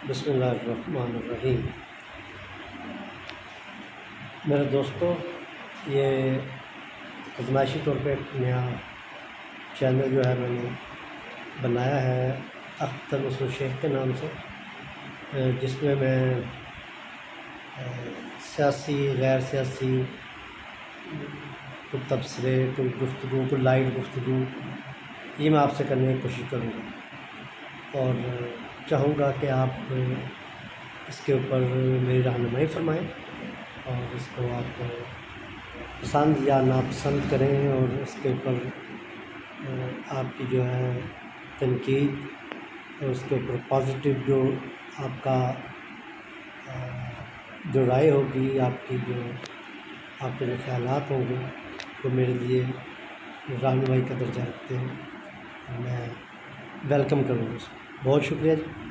بسم اللہ الرحمن الرحیم۔ میرے دوستوں، یہ آزمائشی طور پہ ایک نیا چینل جو ہے میں نے بنایا ہے اختر مسعود شیخ کے نام سے، جس میں سیاسی غیر سیاسی کوئی تبصرے، کوئی گفتگو، کوئی لائٹ گفتگو، یہ میں آپ سے کرنے کی کوشش کروں گا اور چاہوں گا کہ آپ اس کے اوپر میری رہنمائی فرمائیں اور اس کو آپ پسند یا ناپسند کریں، اور اس کے اوپر آپ کی جو ہے تنقید اور اس کے اوپر پازیٹیو جو آپ کا جو رائے ہوگی، آپ کے جو خیالات ہوں گے وہ میرے لیے رہنمائی کا درجہ رکھتے ہیں، میں ویلکم کروں گا اس کو۔ بہت شکریہ جی۔